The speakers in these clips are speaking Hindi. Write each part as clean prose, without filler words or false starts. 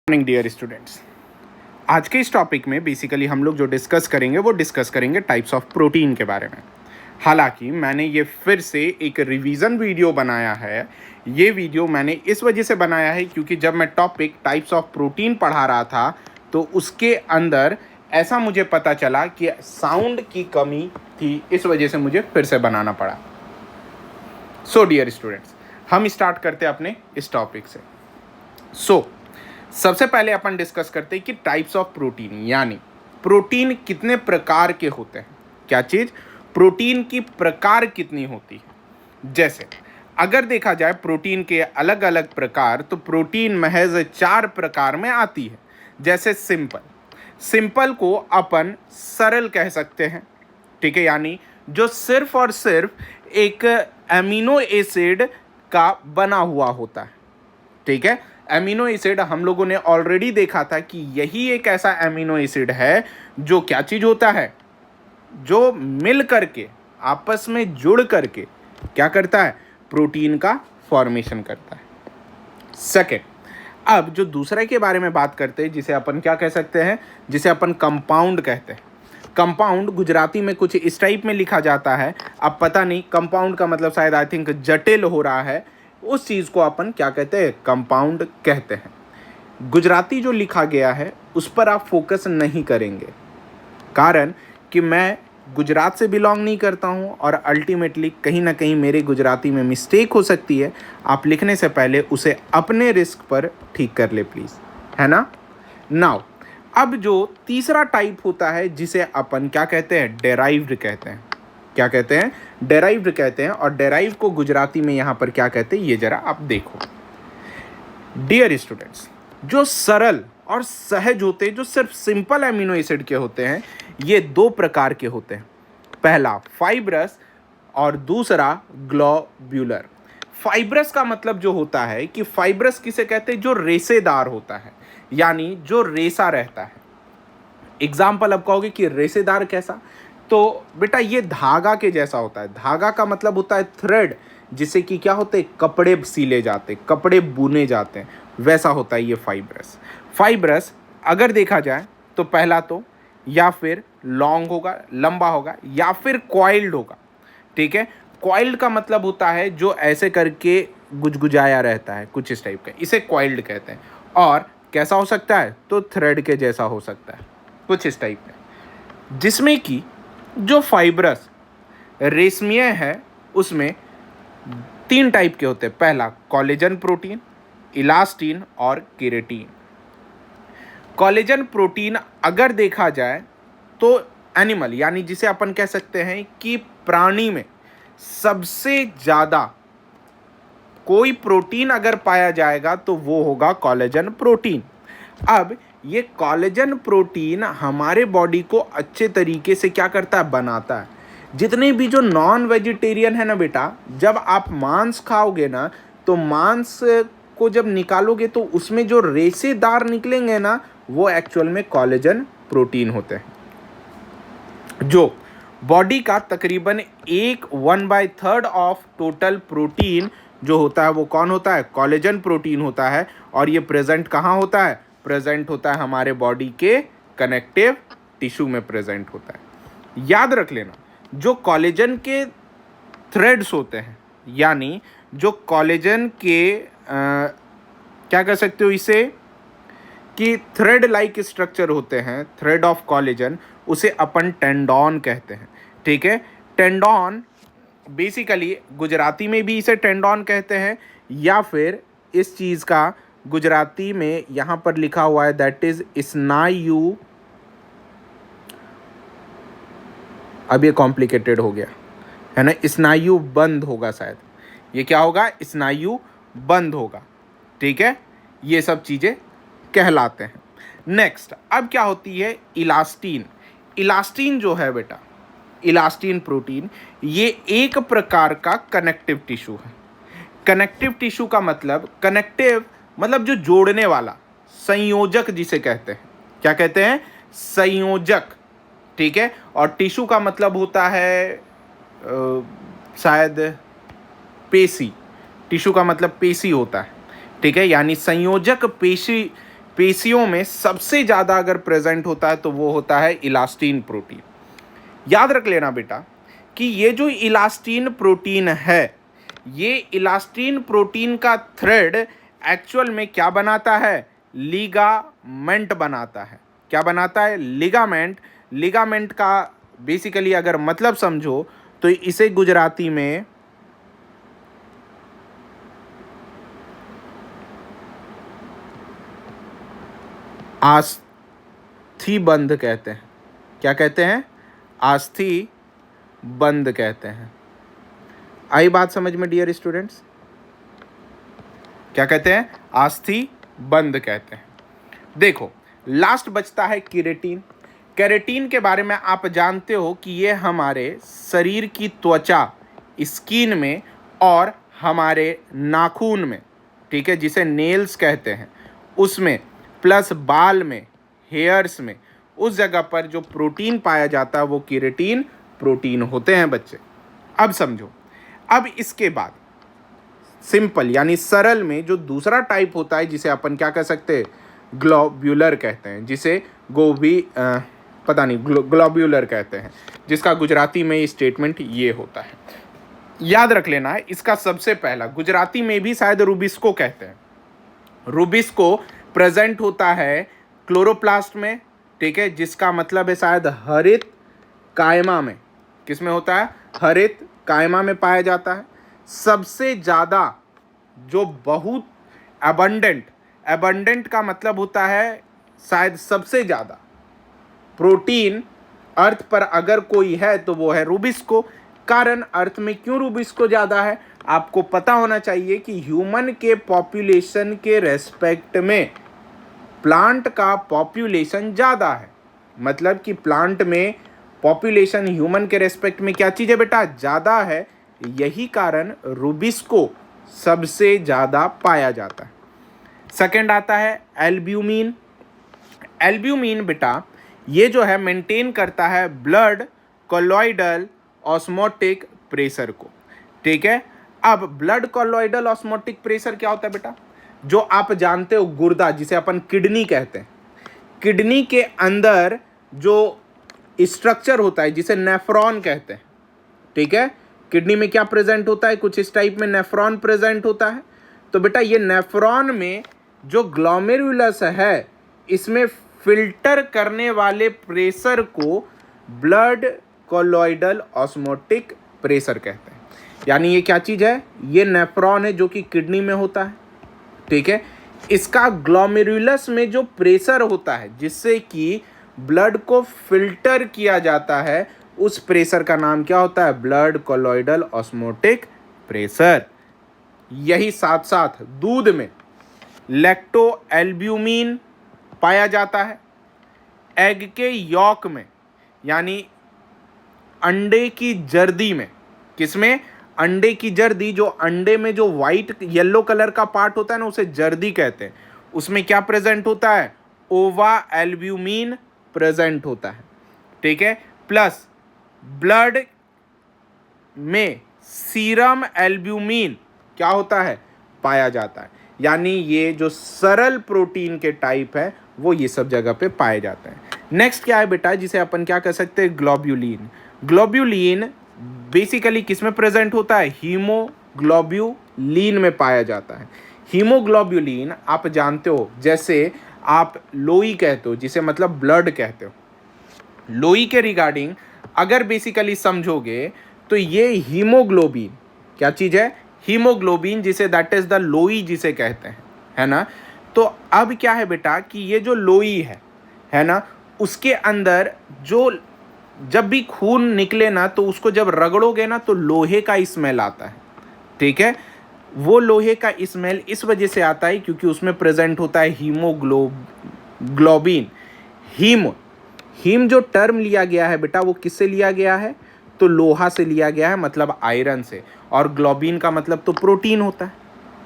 Morning dear students. आज के इस टॉपिक में बेसिकली हम लोग जो डिस्कस करेंगे वो डिस्कस करेंगे टाइप्स ऑफ प्रोटीन के बारे में। हालांकि मैंने ये फिर से एक रिवीजन वीडियो बनाया है। ये वीडियो मैंने इस वजह से बनाया है क्योंकि जब मैं टॉपिक टाइप्स ऑफ प्रोटीन पढ़ा रहा था तो उसके अंदर ऐसा मुझे पता चला कि साउंड की कमी थी, इस वजह से मुझे फिर से बनाना पड़ा। सो डियर स्टूडेंट्स, हम स्टार्ट करते हैं अपने इस टॉपिक से। सबसे पहले अपन डिस्कस करते हैं कि टाइप्स ऑफ प्रोटीन, यानी प्रोटीन कितने प्रकार के होते हैं। क्या चीज़? प्रोटीन की प्रकार कितनी होती है। जैसे अगर देखा जाए प्रोटीन के अलग अलग प्रकार, तो प्रोटीन महज 4 प्रकार में आती है। जैसे सिंपल को अपन सरल कह सकते हैं, ठीक है, यानी जो सिर्फ और सिर्फ एक एमिनो एसिड का बना हुआ होता है। ठीक है, एमिनो एसिड हम लोगों ने ऑलरेडी देखा था कि यही एक ऐसा एमिनो एसिड है जो क्या चीज़ होता है, जो मिल करके आपस में जुड़ करके क्या करता है, प्रोटीन का फॉर्मेशन करता है। सेकेंड, अब जो दूसरे के बारे में बात करते हैं जिसे अपन क्या कह सकते हैं, जिसे अपन कंपाउंड कहते हैं। कंपाउंड गुजराती में कुछ इस टाइप में लिखा जाता है, अब पता नहीं कंपाउंड का मतलब शायद आई थिंक जटिल हो रहा है, उस चीज़ को अपन क्या कहते हैं, कंपाउंड कहते हैं। गुजराती जो लिखा गया है उस पर आप फोकस नहीं करेंगे, कारण कि मैं गुजरात से बिलोंग नहीं करता हूं और अल्टीमेटली कहीं ना कहीं मेरे गुजराती में मिस्टेक हो सकती है। आप लिखने से पहले उसे अपने रिस्क पर ठीक कर ले प्लीज़, है ना। नाउ अब जो तीसरा टाइप होता है जिसे अपन क्या कहते हैं, डेराइव्ड कहते हैं। क्या कहते हैं? डेराइव्ड कहते हैं। और डेराइव को गुजराती में यहाँ पर क्या कहते हैं, ये जरा आप देखो। डियर स्टूडेंट्स, जो सरल और सहज होते हैं, जो सिर्फ सिंपल एमिनो एसिड के होते हैं, ये 2 प्रकार के होते हैं। पहला फाइब्रस और दूसरा ग्लोब्यूलर। फाइब्रस का मतलब जो होता है कि फाइब्रस किसे कहते हैं, जो रेशेदार होता है, यानी जो रेशा रहता है। एग्जाम्पल अब कहोगे कि रेशेदार कैसा, तो बेटा ये धागा के जैसा होता है। धागा का मतलब होता है थ्रेड, जिससे कि क्या होते हैं, कपड़े सिले जाते, कपड़े बुने जाते हैं, वैसा होता है ये फाइब्रस अगर देखा जाए तो पहला तो या फिर लॉन्ग होगा, लंबा होगा, या फिर कॉइल्ड होगा। ठीक है, कॉइल्ड का मतलब होता है जो ऐसे करके गुजगुजाया रहता है, कुछ इस टाइप का, इसे कॉइल्ड कहते हैं। और कैसा हो सकता है, तो थ्रेड के जैसा हो सकता है, कुछ इस टाइप में। जिसमें कि जो फाइब्रस रेशमीय है उसमें 3 टाइप के होते हैं। पहला कोलेजन प्रोटीन, इलास्टिन और केराटिन। कोलेजन प्रोटीन अगर देखा जाए तो एनिमल, यानी जिसे अपन कह सकते हैं कि प्राणी में सबसे ज़्यादा कोई प्रोटीन अगर पाया जाएगा तो वो होगा कोलेजन प्रोटीन। अब ये कोलेजन प्रोटीन हमारे बॉडी को अच्छे तरीके से क्या करता है, बनाता है। जितने भी जो नॉन वेजिटेरियन है ना बेटा, जब आप मांस खाओगे ना, तो मांस को जब निकालोगे तो उसमें जो रेशेदार निकलेंगे ना, वो एक्चुअल में कोलेजन प्रोटीन होते हैं। जो बॉडी का तकरीबन 1/3 ऑफ टोटल प्रोटीन जो होता है वो कौन होता है, कोलेजन प्रोटीन होता है। और ये प्रेजेंट कहाँ होता है, प्रेजेंट होता है हमारे बॉडी के कनेक्टिव टिश्यू में प्रेजेंट होता है। याद रख लेना, जो कोलेजन के थ्रेड्स होते हैं, यानी जो कोलेजन के क्या कह सकते हो इसे, कि थ्रेड लाइक स्ट्रक्चर होते हैं, थ्रेड ऑफ कोलेजन, उसे अपन टेंडॉन कहते हैं। ठीक है, टेंडॉन बेसिकली गुजराती में भी इसे टेंडॉन कहते हैं, या फिर इस चीज़ का गुजराती में यहाँ पर लिखा हुआ है दैट इज स्नायु। अब ये कॉम्प्लिकेटेड हो गया है ना, स्नायु बंद होगा शायद, ये क्या होगा, स्नायु बंद होगा। ठीक है, ये सब चीज़ें कहलाते हैं। नेक्स्ट अब क्या होती है, इलास्टिन। इलास्टिन जो है बेटा, इलास्टिन प्रोटीन, ये एक प्रकार का कनेक्टिव टिश्यू है। कनेक्टिव टिश्यू का मतलब, कनेक्टिव मतलब जो जोड़ने वाला, संयोजक जिसे कहते हैं। क्या कहते हैं, संयोजक। ठीक है, और टिश्यू का मतलब होता है शायद पेशी। टिश्यू का मतलब पेशी होता है। ठीक है, यानी संयोजक पेशी पेशियों में सबसे ज़्यादा अगर प्रेजेंट होता है तो वो होता है इलास्टिन प्रोटीन। याद रख लेना बेटा कि ये जो इलास्टिन प्रोटीन है, ये इलास्टिन प्रोटीन का थ्रेड एक्चुअल में क्या बनाता है? लिगामेंट बनाता है। क्या बनाता है? लिगामेंट। लिगामेंट का बेसिकली अगर मतलब समझो तो इसे गुजराती में आस्थी बंध कहते हैं। क्या कहते हैं? आस्थी बंध कहते हैं। आई बात समझ में डियर स्टूडेंट्स? क्या कहते हैं? आस्थी बंध कहते हैं। देखो लास्ट बचता है केराटिन। केराटिन के बारे में आप जानते हो कि ये हमारे शरीर की त्वचा, स्किन में और हमारे नाखून में, ठीक है, जिसे नेल्स कहते हैं, उसमें प्लस बाल में, हेयर्स में, उस जगह पर जो प्रोटीन पाया जाता है वो केराटिन प्रोटीन होते हैं बच्चे। अब समझो, अब इसके बाद सिंपल यानी सरल में जो दूसरा टाइप होता है जिसे अपन क्या कह सकते हैं? ग्लोब्यूलर कहते हैं, जिसे ग्लोब्यूलर कहते हैं, जिसका गुजराती में स्टेटमेंट ये होता है। याद रख लेना है इसका सबसे पहला, गुजराती में भी शायद रूबिस्को कहते हैं। रूबिस्को प्रेजेंट होता है क्लोरोप्लास्ट में, ठीक है, जिसका मतलब है शायद हरित कायमा में। किस में होता है? हरित कायमा में पाया जाता है। सबसे ज़्यादा जो बहुत एबंडेंट का मतलब होता है शायद सबसे ज़्यादा प्रोटीन अर्थ पर अगर कोई है तो वो है रूबिस्को। कारण अर्थ में क्यों रूबिस्को ज़्यादा है आपको पता होना चाहिए कि ह्यूमन के पॉपुलेशन के रेस्पेक्ट में प्लांट का पॉपुलेशन ज़्यादा है। मतलब कि प्लांट में पॉपुलेशन ह्यूमन के रेस्पेक्ट में क्या चीज़ है बेटा? ज़्यादा है। यही कारण रूबिस्को सबसे ज़्यादा पाया जाता है। सेकंड आता है एल्ब्यूमिन। एल्ब्यूमिन बेटा ये जो है मेंटेन करता है ब्लड कोलॉइडल ऑस्मोटिक प्रेशर को, ठीक है। अब ब्लड कोलॉइडल ऑस्मोटिक प्रेशर क्या होता है बेटा? जो आप जानते हो गुर्दा, जिसे अपन किडनी कहते हैं, किडनी के अंदर जो स्ट्रक्चर होता है जिसे नेफ्रॉन कहते हैं, ठीक है। किडनी में क्या प्रेजेंट होता है? कुछ इस टाइप में नेफ्रॉन प्रेजेंट होता है। तो बेटा ये नेफ्रॉन में जो ग्लोमेरुलस है, इसमें फिल्टर करने वाले प्रेशर को ब्लड कोलॉइडल ऑस्मोटिक प्रेशर कहते हैं। यानी ये क्या चीज़ है? ये नेफ्रॉन है जो कि किडनी में होता है, ठीक है। इसका ग्लोमेरुलस में जो प्रेशर होता है जिससे कि ब्लड को फिल्टर किया जाता है, उस प्रेशर का नाम क्या होता है? Blood colloidal osmotic pressure. यही साथ साथ दूध में लैक्टो एल्ब्यूमिन पाया जाता है। एग के यॉक में यानी अंडे की जर्दी में, किसमें? अंडे की जर्दी, जो अंडे में जो वाइट येलो कलर का पार्ट होता है ना, उसे जर्दी कहते हैं। उसमें क्या प्रेजेंट होता है? ओवा एल्ब्यूमिन प्रेजेंट होता है, ठीक है। प्लस ब्लड में सीरम एल्ब्यूमिन क्या होता है? पाया जाता है। यानी ये जो सरल प्रोटीन के टाइप है वो ये सब जगह पे पाए जाते हैं। नेक्स्ट क्या है बेटा, जिसे अपन क्या कह सकते हैं? ग्लोब्यूलिन। ग्लोब्यूलिन बेसिकली किस में प्रेजेंट होता है? हीमोग्लोब्यूलिन में पाया जाता है। हीमोग्लोब्यूलिन आप जानते हो, जैसे आप लोई कहते हो, जिसे मतलब ब्लड कहते हो। लोई के रिगार्डिंग अगर बेसिकली समझोगे तो ये हीमोग्लोबिन क्या चीज़ है? हीमोग्लोबिन, जिसे दैट इज द लोई जिसे कहते हैं, है ना। तो अब क्या है बेटा कि ये जो लोई है ना, उसके अंदर जो जब भी खून निकले ना तो उसको जब रगड़ोगे ना तो लोहे का स्मेल आता है, ठीक है। वो लोहे का स्मेल इस वजह से आता है क्योंकि उसमें प्रेजेंट होता है हीमोग्लोबिन। हीम जो टर्म लिया गया है बेटा वो किससे लिया गया है? तो लोहा से लिया गया है, मतलब आयरन से। और ग्लोबिन का मतलब तो प्रोटीन होता है।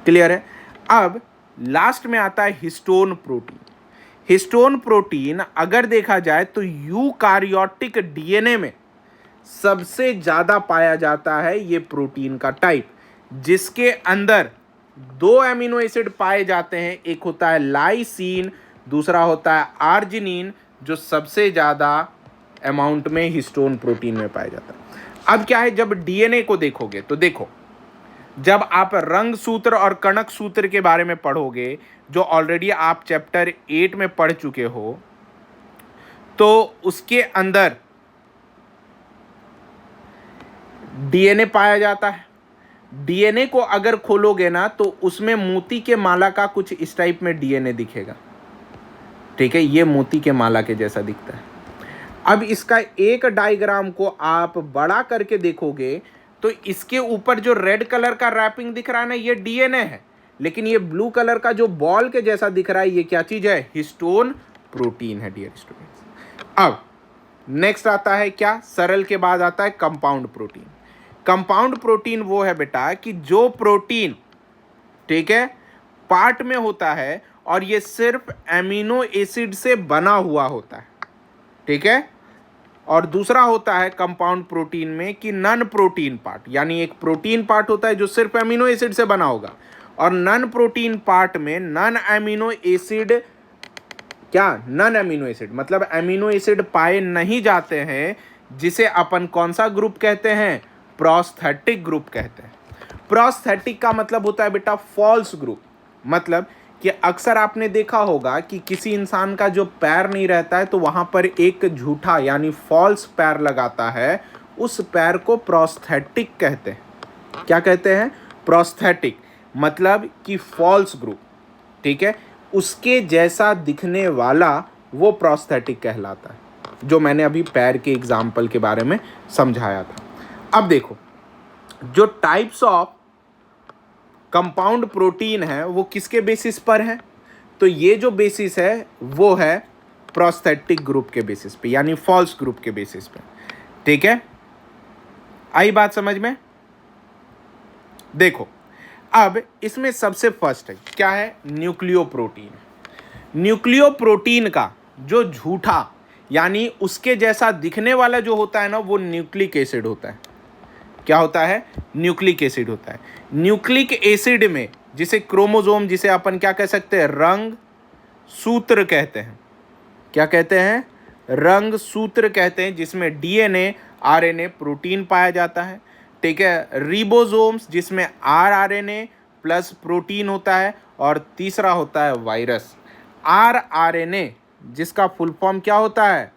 क्लियर है? अब लास्ट में आता है हिस्टोन प्रोटीन। हिस्टोन प्रोटीन अगर देखा जाए तो यूकारियोटिक डीएनए में सबसे ज़्यादा पाया जाता है ये प्रोटीन का टाइप, जिसके अंदर 2 एमिनो एसिड पाए जाते हैं। एक होता है लाइसीन, दूसरा होता है आर्जिनिन, जो सबसे ज़्यादा अमाउंट में हिस्टोन प्रोटीन में पाया जाता है। अब क्या है, जब डीएनए को देखोगे तो देखो, जब आप रंग सूत्र और कणक सूत्र के बारे में पढ़ोगे, जो ऑलरेडी आप चैप्टर 8 में पढ़ चुके हो, तो उसके अंदर डीएनए पाया जाता है। डीएनए को अगर खोलोगे ना तो उसमें मोती के माला का कुछ इस टाइप में डीएनए दिखेगा, ठीक है, ये मोती के माला के जैसा दिखता है। अब इसका एक डायग्राम को आप बड़ा करके देखोगे तो इसके ऊपर जो रेड कलर का रैपिंग दिख रहा है ना, ये डीएनए है, लेकिन ये ब्लू कलर का जो बॉल के जैसा दिख रहा है, ये क्या चीज है, हिस्टोन प्रोटीन है डियर स्टूडेंट्स। अब नेक्स्ट आता है क्या, सरल के बाद आता है कंपाउंड प्रोटीन। कंपाउंड प्रोटीन वो है बेटा कि जो प्रोटीन, ठीक है, पार्ट में होता है और ये सिर्फ एमिनो एसिड से बना हुआ होता है, ठीक है। और दूसरा होता है कंपाउंड प्रोटीन में कि नॉन प्रोटीन पार्ट, यानी एक प्रोटीन पार्ट होता है जो सिर्फ एमिनो एसिड से बना होगा, और नॉन प्रोटीन पार्ट में नॉन एमिनो एसिड, क्या नॉन एमिनो एसिड मतलब एमिनो एसिड पाए नहीं जाते हैं, जिसे अपन कौन सा ग्रुप कहते हैं, प्रोस्थेटिक ग्रुप कहते हैं। प्रोस्थेटिक का मतलब होता है बेटा फॉल्स ग्रुप, मतलब कि अक्सर आपने देखा होगा कि किसी इंसान का जो पैर नहीं रहता है तो वहां पर एक झूठा यानी फॉल्स पैर लगाता है, उस पैर को प्रोस्थेटिक कहते हैं। क्या कहते हैं, प्रोस्थेटिक, मतलब कि फॉल्स ग्रुप, ठीक है, उसके जैसा दिखने वाला वो प्रोस्थेटिक कहलाता है, जो मैंने अभी पैर के एग्जाम्पल के बारे में समझाया था। अब देखो, जो टाइप्स ऑफ कंपाउंड प्रोटीन है वो किसके बेसिस पर है, तो ये जो बेसिस है वो है प्रोस्थेटिक ग्रुप के बेसिस पे, यानी फॉल्स ग्रुप के बेसिस पे, ठीक है। आई बात समझ में। देखो अब इसमें सबसे फर्स्ट है क्या है, न्यूक्लियोप्रोटीन। न्यूक्लियोप्रोटीन का जो झूठा यानी उसके जैसा दिखने वाला जो होता है ना, वो न्यूक्लिक एसिड होता है। क्या होता है, न्यूक्लिक एसिड होता है। न्यूक्लिक एसिड में जिसे क्रोमोसोम, जिसे अपन क्या कह सकते हैं, रंग सूत्र कहते हैं। क्या कहते हैं, रंग सूत्र कहते हैं, जिसमें डीएनए, आरएनए, प्रोटीन पाया जाता है, ठीक है। रिबोसोम्स जिसमें आरआरएनए प्लस प्रोटीन होता है, और तीसरा होता है वायरस। आरआरएनए जिसका फुल फॉर्म क्या होता है,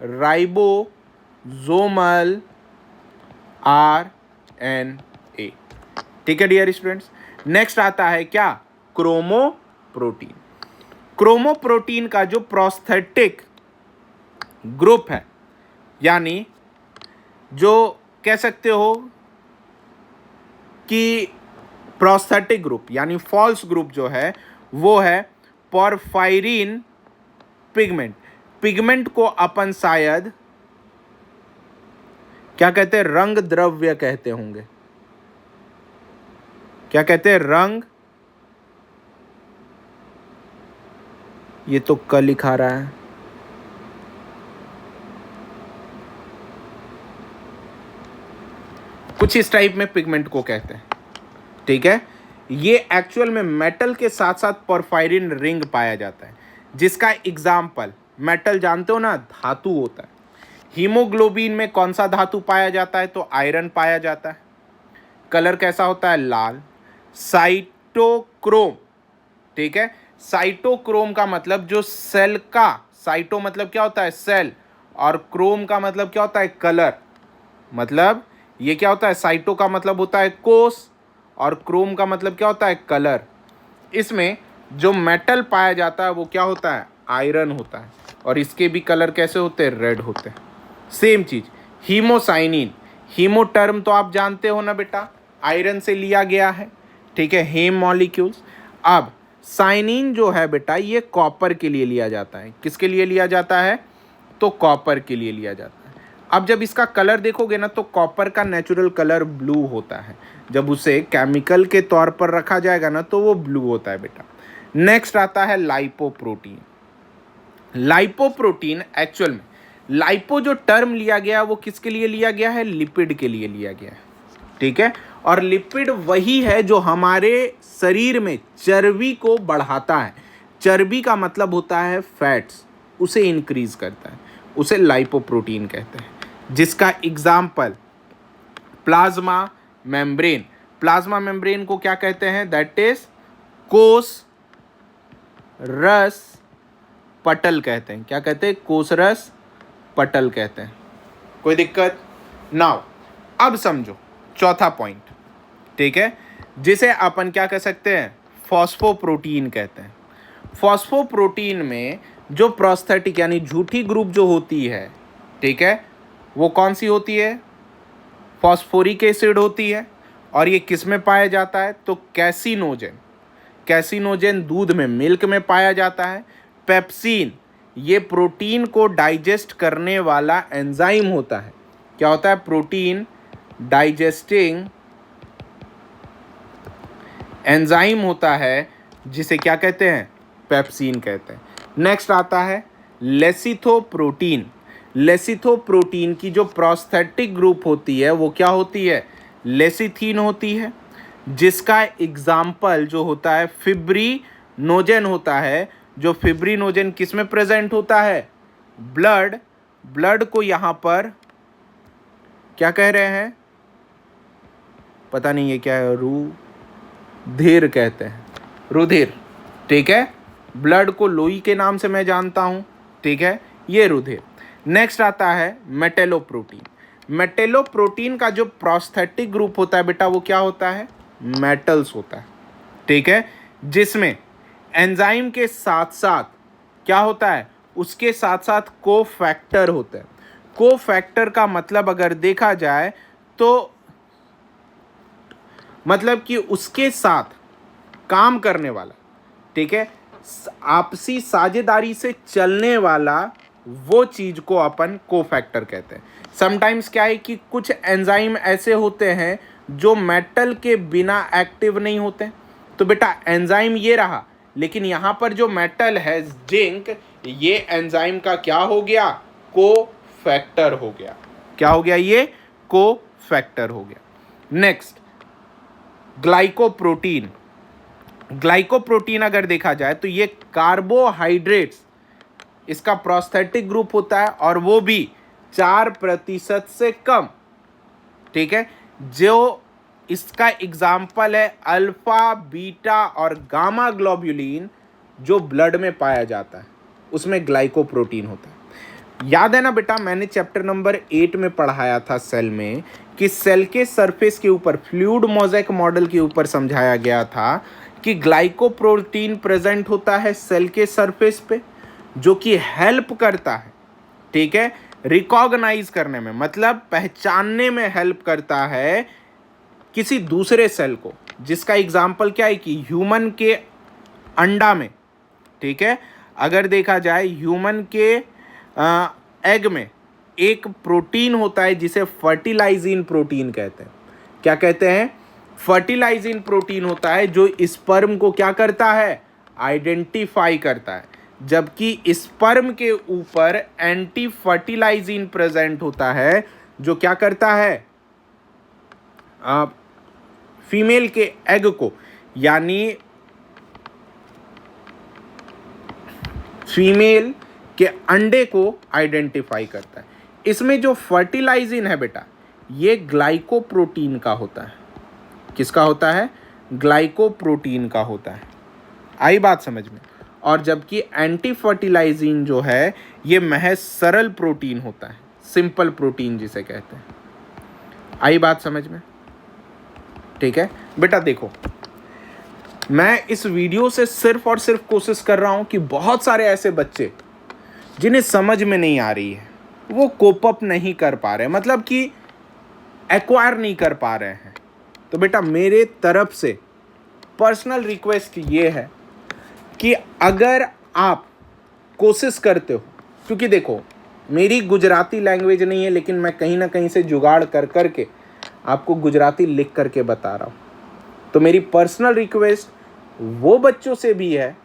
राइबोसोमल आरएनए, ठीक है डियर स्टूडेंट्स। नेक्स्ट आता है क्या, क्रोमोप्रोटीन। क्रोमोप्रोटीन का जो प्रोस्थेटिक ग्रुप है, यानी जो कह सकते हो कि प्रोस्थेटिक ग्रुप यानी फॉल्स ग्रुप जो है वो है पोरफायरिन पिगमेंट। पिगमेंट को अपन शायद क्या कहते हैं, रंग द्रव्य कहते होंगे। क्या कहते हैं, रंग, ये तो क लिखा रहा है, कुछ इस टाइप में पिगमेंट को कहते हैं, ठीक है। ये एक्चुअल में मेटल के साथ साथ पोरफायरिन रिंग पाया जाता है, जिसका एग्जाम्पल मेटल जानते हो ना, धातु होता है। हीमोग्लोबिन में कौन सा धातु पाया जाता है, तो आयरन पाया जाता है। कलर कैसा होता है, लाल। साइटोक्रोम, ठीक है, साइटोक्रोम का मतलब जो सेल का, साइटो मतलब क्या होता है, सेल, और क्रोम का मतलब क्या होता है, कलर। मतलब ये क्या होता है, साइटो का मतलब होता है कोष, और क्रोम का मतलब क्या होता है, कलर। इसमें जो मेटल पाया जाता है वो क्या होता है, आयरन होता है, और इसके भी कलर कैसे होते हैं, रेड होते हैं। सेम चीज हीमोसाइनिन, हीमो टर्म तो आप जानते हो ना बेटा, आयरन से लिया गया है, ठीक है, हेम मॉलिक्यूल्स। अब साइनिन जो है बेटा, ये कॉपर के लिए लिया जाता है। किसके लिए लिया जाता है, तो कॉपर के लिए लिया जाता है। अब जब इसका कलर देखोगे ना, तो कॉपर का नेचुरल कलर ब्लू होता है, जब उसे केमिकल के तौर पर रखा जाएगा ना तो वो ब्लू होता है बेटा। नेक्स्ट आता है लाइपोप्रोटीन। लाइपोप्रोटीन एक्चुअल में, लाइपो जो टर्म लिया गया वो किसके लिए लिया गया है, लिपिड के लिए लिया गया है, ठीक है। और लिपिड वही है जो हमारे शरीर में चर्बी को बढ़ाता है। चर्बी का मतलब होता है फैट्स, उसे इंक्रीज करता है, उसे लाइपोप्रोटीन कहते हैं, जिसका example plasma membrane. Plasma membrane को क्या कहते हैं? दैट इज कोश रस पटल कहते हैं। क्या कहते हैं? कोश रस पटल कहते हैं। कोई दिक्कत? नाउ अब समझो चौथा पॉइंट, ठीक है, जिसे अपन क्या कह सकते हैं? फॉस्फोप्रोटीन कहते हैं। फॉस्फोप्रोटीन में जो प्रोस्थेटिक यानी झूठी ग्रुप जो होती है, ठीक है, वो कौन सी होती है? फॉस्फोरिक एसिड होती है। और ये किस में पाया जाता है? तो कैसिनोजन। कैसिनोजन दूध में, मिल्क में पाया जाता है। पेप्सिन, ये प्रोटीन को डाइजेस्ट करने वाला एंजाइम होता है। क्या होता है? प्रोटीन डाइजेस्टिंग एंजाइम होता है, जिसे क्या कहते हैं? पेप्सिन कहते हैं। नेक्स्ट आता है लेसिथोप्रोटीन। लेसिथोप्रोटीन की जो प्रोस्थेटिक ग्रुप होती है वो क्या होती है? लेसिथीन होती है, जिसका एग्जाम्पल जो होता है फिब्रिनोजेन होता है। जो फिब्रिनोजेन किस में प्रेजेंट होता है? ब्लड को यहाँ पर क्या कह रहे हैं? पता नहीं ये क्या है, रुधिर कहते हैं, रुधिर, ठीक है। ब्लड को लोई के नाम से मैं जानता हूँ, ठीक है, ये रुधिर। नेक्स्ट आता है मेटेलोप्रोटीन। मेटेलोप्रोटीन का जो प्रोस्थेटिक ग्रुप होता है बेटा, वो क्या होता है? मेटल्स होता है, ठीक है, जिसमें एंजाइम के साथ साथ क्या होता है? उसके साथ साथ कोफैक्टर होता है। कोफैक्टर का मतलब अगर देखा जाए तो मतलब कि उसके साथ काम करने वाला, ठीक है, आपसी साझेदारी से चलने वाला वो चीज को अपन कोफैक्टर कहते हैं। समटाइम्स क्या है कि कुछ एंजाइम ऐसे होते हैं जो मेटल के बिना एक्टिव नहीं होते। तो बेटा एंजाइम ये रहा, लेकिन यहां पर जो मेटल है जिंक, ये एंजाइम का क्या हो गया? कोफैक्टर हो गया। क्या हो गया? ये कोफैक्टर हो गया। Next glycoprotein. ग्लाइकोप्रोटीन अगर देखा जाए तो ये कार्बोहाइड्रेट्स, इसका प्रोस्थेटिक ग्रुप होता है और वो भी 4% से कम, ठीक है। जो इसका एग्जाम्पल है अल्फा, बीटा और गामा ग्लोब्यूलिन, जो ब्लड में पाया जाता है, उसमें ग्लाइकोप्रोटीन होता है। याद है ना बेटा, मैंने चैप्टर नंबर 8 में पढ़ाया था सेल में कि सेल के सरफेस के ऊपर फ्लूइड मोज़ेक मॉडल के ऊपर समझाया गया था कि ग्लाइकोप्रोटीन प्रेजेंट होता है सेल के सरफेस पे, जो कि हेल्प करता है, ठीक है, रिकॉग्नाइज करने में, मतलब पहचानने में हेल्प करता है किसी दूसरे सेल को। जिसका एग्जाम्पल क्या है कि ह्यूमन के अंडा में, ठीक है, अगर देखा जाए ह्यूमन के एग में एक प्रोटीन होता है जिसे फर्टिलाइजिन प्रोटीन कहते हैं। क्या कहते हैं? फर्टिलाइजिन प्रोटीन होता है जो स्पर्म को क्या करता है? आइडेंटिफाई करता है। जबकि स्पर्म के ऊपर एंटी फर्टिलाइजिन प्रेजेंट होता है जो क्या करता है? फीमेल के एग को, यानी फीमेल के अंडे को आइडेंटिफाई करता है। इसमें जो फर्टिलाइजिन है बेटा, ये ग्लाइकोप्रोटीन का होता है। किसका होता है? ग्लाइकोप्रोटीन का होता है। आई बात समझ में? और जबकि एंटी फर्टिलाइजिन जो है ये महज सरल प्रोटीन होता है, सिंपल प्रोटीन जिसे कहते हैं। आई बात समझ में? ठीक है बेटा, देखो मैं इस वीडियो से सिर्फ और सिर्फ कोशिश कर रहा हूं कि बहुत सारे ऐसे बच्चे जिन्हें समझ में नहीं आ रही है, वो कोप अप नहीं कर पा रहे, मतलब कि एक्वायर नहीं कर पा रहे हैं, तो बेटा मेरे तरफ से पर्सनल रिक्वेस्ट ये है कि अगर आप कोशिश करते हो, क्योंकि देखो मेरी गुजराती लैंग्वेज नहीं है, लेकिन मैं कहीं ना कहीं से जुगाड़ कर करके आपको गुजराती लिख करके बता रहा हूँ, तो मेरी पर्सनल रिक्वेस्ट वो बच्चों से भी है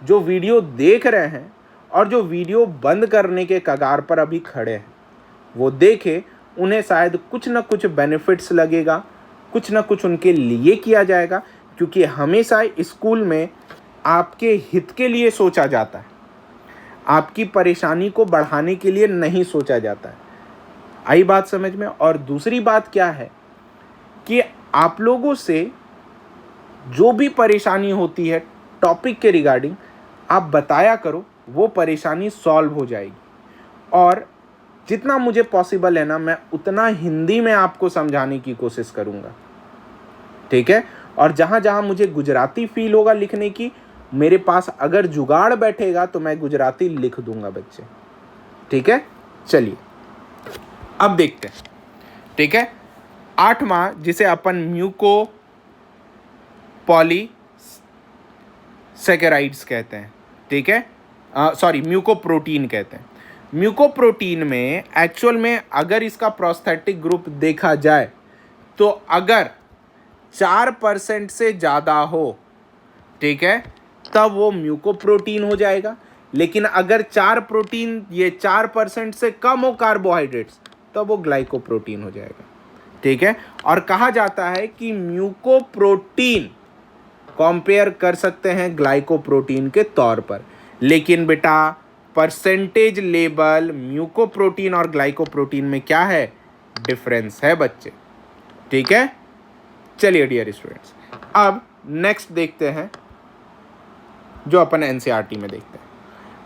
जो वीडियो देख रहे हैं और जो वीडियो बंद करने के कगार पर अभी खड़े हैं, वो देखें, उन्हें शायद कुछ ना कुछ बेनिफिट्स लगेगा, कुछ ना कुछ उनके लिए किया जाएगा। क्योंकि हमेशा स्कूल में आपके हित के लिए सोचा जाता है, आपकी परेशानी को बढ़ाने के लिए नहीं सोचा जाता है। आई बात समझ में? और दूसरी बात क्या है कि आप लोगों से जो भी परेशानी होती है टॉपिक के रिगार्डिंग आप बताया करो, वो परेशानी सॉल्व हो जाएगी। और जितना मुझे पॉसिबल है ना, मैं उतना हिंदी में आपको समझाने की कोशिश करूँगा, ठीक है। और जहाँ जहाँ मुझे गुजराती फील होगा लिखने की, मेरे पास अगर जुगाड़ बैठेगा तो मैं गुजराती लिख दूंगा बच्चे, ठीक है। चलिए अब देखते हैं, ठीक है। 8वां जिसे अपन म्यूको पॉलीसेकेराइड्स कहते हैं, ठीक है, सॉरी म्यूकोप्रोटीन कहते हैं। म्यूकोप्रोटीन में एक्चुअल में अगर इसका प्रोस्थेटिक ग्रुप देखा जाए तो अगर 4% से ज़्यादा हो, ठीक है, तब वो म्यूकोप्रोटीन हो जाएगा। लेकिन अगर 4% से कम हो कार्बोहाइड्रेट्स, तब वो ग्लाइकोप्रोटीन हो जाएगा, ठीक है। और कहा जाता है कि म्यूकोप्रोटीन कंपेयर कर सकते हैं ग्लाइकोप्रोटीन के तौर पर। लेकिन बेटा परसेंटेज लेवल म्यूकोप्रोटीन और ग्लाइकोप्रोटीन में क्या है, डिफरेंस है बच्चे, ठीक है। चलिए डियर स्टूडेंट्स, अब नेक्स्ट देखते हैं जो अपन एनसीईआरटी में देखते हैं,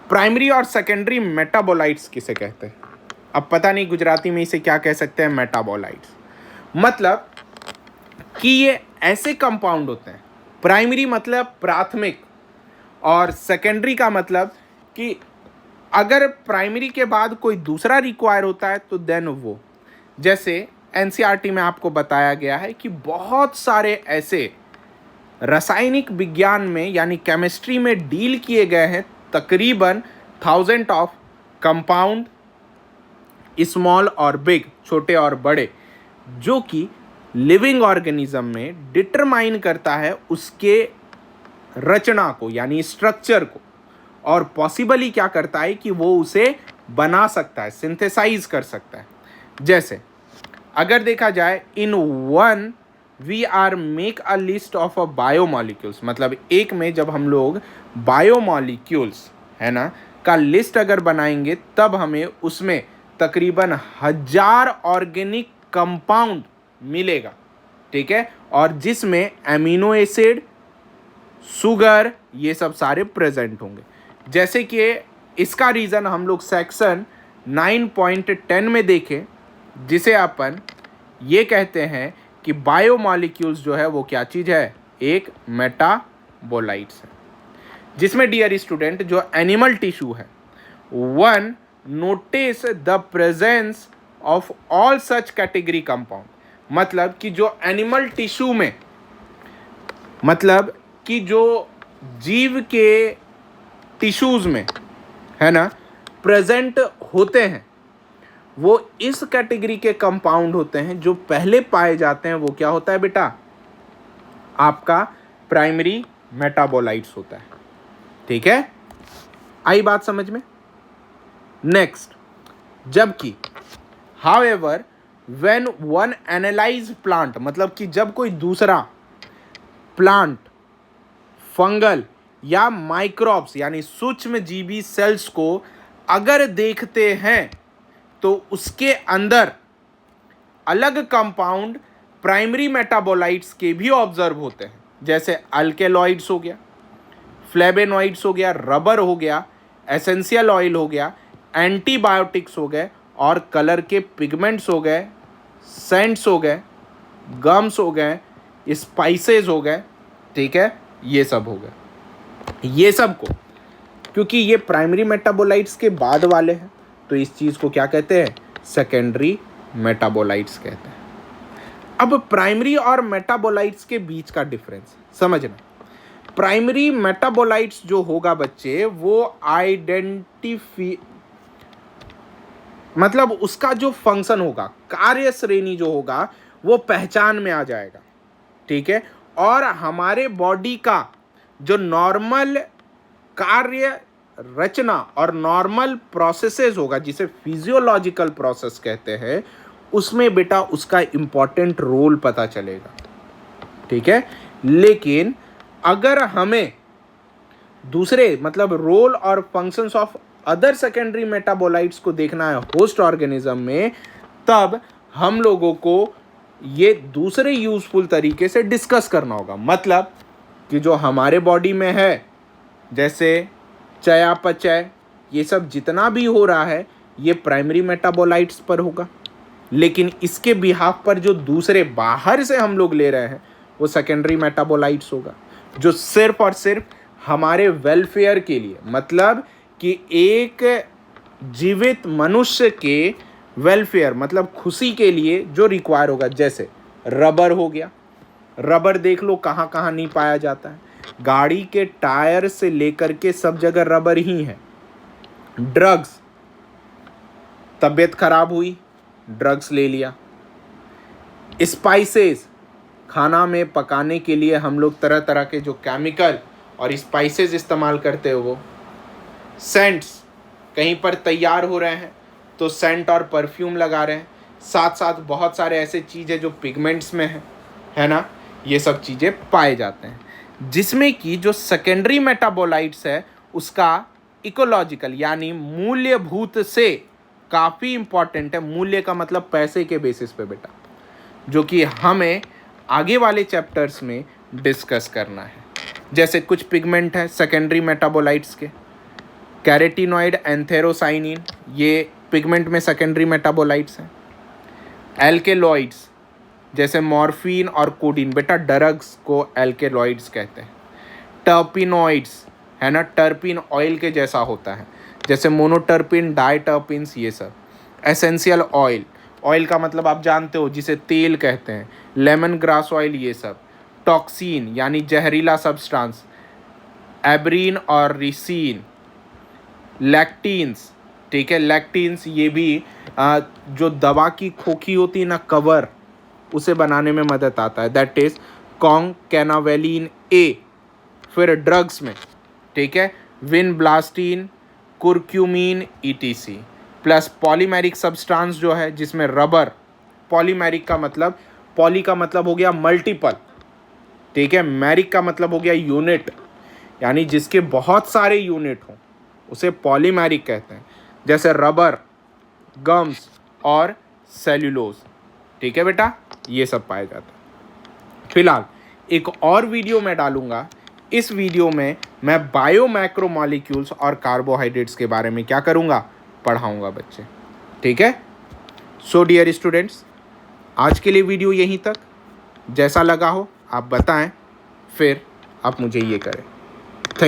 प्राइमरी और सेकेंडरी मेटाबोलाइट्स किसे कहते हैं। अब पता नहीं गुजराती में इसे क्या कह सकते हैं, मेटाबोलाइट्स। मतलब कि ये ऐसे कंपाउंड होते हैं, प्राइमरी मतलब प्राथमिक, और सेकेंडरी का मतलब कि अगर प्राइमरी के बाद कोई दूसरा रिक्वायर होता है तो देन वो, जैसे एनसीईआरटी में आपको बताया गया है कि बहुत सारे ऐसे रासायनिक विज्ञान में यानी केमिस्ट्री में डील किए गए हैं तकरीबन 1000 ऑफ कंपाउंड, स्मॉल और बिग, छोटे और बड़े, जो कि लिविंग ऑर्गेनिज्म में डिटरमाइन करता है उसके रचना को यानी स्ट्रक्चर को, और पॉसिबली क्या करता है कि वो उसे बना सकता है, सिंथेसाइज कर सकता है। जैसे अगर देखा जाए in one we are make a list of a biomolecules, मतलब एक में जब हम लोग बायोमॉलिक्यूल्स है ना का लिस्ट अगर बनाएंगे तब हमें उसमें तकरीबन 1000 ऑर्गेनिक कंपाउंड मिलेगा, ठीक है। और जिसमें एमिनो एसिड, शुगर, ये सब सारे प्रेजेंट होंगे। जैसे कि इसका रीज़न हम लोग सेक्शन 9.10 में देखें, जिसे अपन ये कहते हैं कि बायोमॉलिक्यूल्स जो है वो क्या चीज़ है, एक मेटाबोलाइट्स है। जिसमें डियर स्टूडेंट जो एनिमल टिश्यू है, one notice the presence of all such category compound, मतलब कि जो एनिमल टिश्यू में, मतलब कि जो जीव के टिश्यूज़ में है ना प्रेजेंट होते हैं, वो इस कैटेगरी के कंपाउंड होते हैं। जो पहले पाए जाते हैं वो क्या होता है बेटा, आपका प्राइमरी मेटाबोलाइट्स होता है, ठीक है। आई बात समझ में? नेक्स्ट, जबकि however when one analyse plant, मतलब कि जब कोई दूसरा प्लांट, फंगल या माइक्रोब्स यानी सूक्ष्म जीवी सेल्स को अगर देखते हैं तो उसके अंदर अलग कंपाउंड प्राइमरी मेटाबोलाइट्स के भी ऑब्जर्व होते हैं। जैसे अल्केलॉइड्स हो गया, फ्लेवेनॉइड्स हो गया, रबर हो गया, एसेंशियल ऑयल हो गया, एंटीबायोटिक्स हो गए, और कलर के पिगमेंट्स हो गए, सेंट्स हो गए, गम्स हो गए, स्पाइसेस हो गए, ठीक है, ये सब हो गए। ये सब को क्योंकि ये प्राइमरी मेटाबोलाइट्स के बाद वाले हैं तो इस चीज़ को क्या कहते हैं, सेकेंडरी मेटाबोलाइट्स कहते हैं। अब प्राइमरी और मेटाबोलाइट्स के बीच का डिफरेंस समझना। प्राइमरी मेटाबोलाइट्स जो होगा बच्चे, वो मतलब उसका जो फंक्शन होगा, कार्य श्रेणी जो होगा, वो पहचान में आ जाएगा, ठीक है। और हमारे बॉडी का जो नॉर्मल कार्य रचना और नॉर्मल प्रोसेसेस होगा, जिसे फिजियोलॉजिकल प्रोसेस कहते हैं, उसमें बेटा उसका इम्पॉर्टेंट रोल पता चलेगा, ठीक है। लेकिन अगर हमें दूसरे मतलब रोल और functions of other secondary metabolites को देखना है होस्ट ऑर्गेनिज्म में, तब हम लोगों को ये दूसरे यूजफुल तरीके से डिस्कस करना होगा। मतलब कि जो हमारे बॉडी में है, जैसे चयापचय, ये सब जितना भी हो रहा है ये प्राइमरी मेटाबोलाइट्स पर होगा, लेकिन इसके बिहाफ पर जो दूसरे बाहर से हम लोग ले रहे हैं वो सेकेंडरी मेटाबोलाइट्स होगा, जो सिर्फ और सिर्फ हमारे वेलफेयर के लिए, मतलब कि एक जीवित मनुष्य के वेलफेयर मतलब खुशी के लिए जो रिक्वायर होगा। जैसे रबर हो गया, रबर देख लो कहाँ कहाँ नहीं पाया जाता है, गाड़ी के टायर से लेकर के सब जगह रबर ही है। ड्रग्स, तबीयत खराब हुई, ड्रग्स ले लिया। स्पाइसेस, खाना में पकाने के लिए हम लोग तरह तरह के जो केमिकल और स्पाइसेस इस्तेमाल करते हो वो। सेंट्स, कहीं पर तैयार हो रहे हैं तो सेंट और परफ्यूम लगा रहे हैं, साथ साथ बहुत सारे ऐसे चीज़ें जो पिगमेंट्स में है ना, ये सब चीज़ें पाए जाते हैं, जिसमें कि जो सेकेंडरी मेटाबोलाइट्स है उसका इकोलॉजिकल यानी मूल्यभूत से काफ़ी इंपॉर्टेंट है। मूल्य का मतलब पैसे के बेसिस पे बेटा, जो कि हमें आगे वाले चैप्टर्स में डिस्कस करना है। जैसे कुछ पिगमेंट है सेकेंडरी मेटाबोलाइट्स के, कैरेटिनॉइड, एंथेरोसाइनिन, ये पिगमेंट में सेकेंडरी मेटाबोलाइट्स हैं। एल्केलॉइड्स जैसे मॉर्फिन और कोडीन, बेटा ड्रग्स को एल्केलॉइड्स कहते हैं। टर्पिनॉइड्स है ना, टर्पिन ऑयल के जैसा होता है, जैसे मोनोटर्पिन, डाइटर्पिन्स, ये सब। एसेंशियल ऑयल, ऑयल का मतलब आप जानते हो जिसे तेल कहते हैं। लेमन ग्रास ऑयल, ये सब। टॉक्सिन यानी जहरीला सब्सटेंस, एब्रीन और रिसीन। लैक्टीन्स, ठीक है, लैक्टीन्स ये भी जो दवा की खोखी होती है ना, कवर, उसे बनाने में मदद आता है, दैट इज कॉन्केनावेलिन ए। फिर ड्रग्स में, ठीक है, विनब्लास्टीन, कुर्क्यूमिन, ईटीसी। प्लस पॉलीमेरिक सब्सटेंस जो है जिसमें रबर, पॉलीमेरिक का मतलब, पॉली का मतलब हो गया मल्टीपल, ठीक है, मैरिक का मतलब हो गया यूनिट, यानी जिसके बहुत सारे यूनिट हों उसे पॉलीमेरिक कहते हैं, जैसे रबर, गम्स और सेल्यूलोज, ठीक है बेटा, ये सब पाया जाता है। फिलहाल एक और वीडियो मैं डालूंगा, इस वीडियो में मैं बायो मैक्रोमॉलिक्यूल्स और कार्बोहाइड्रेट्स के बारे में क्या करूंगा, पढ़ाऊंगा बच्चे, ठीक है। सो डियर स्टूडेंट्स, आज के लिए वीडियो यहीं तक। जैसा लगा हो आप बताएं, फिर आप मुझे ये करें।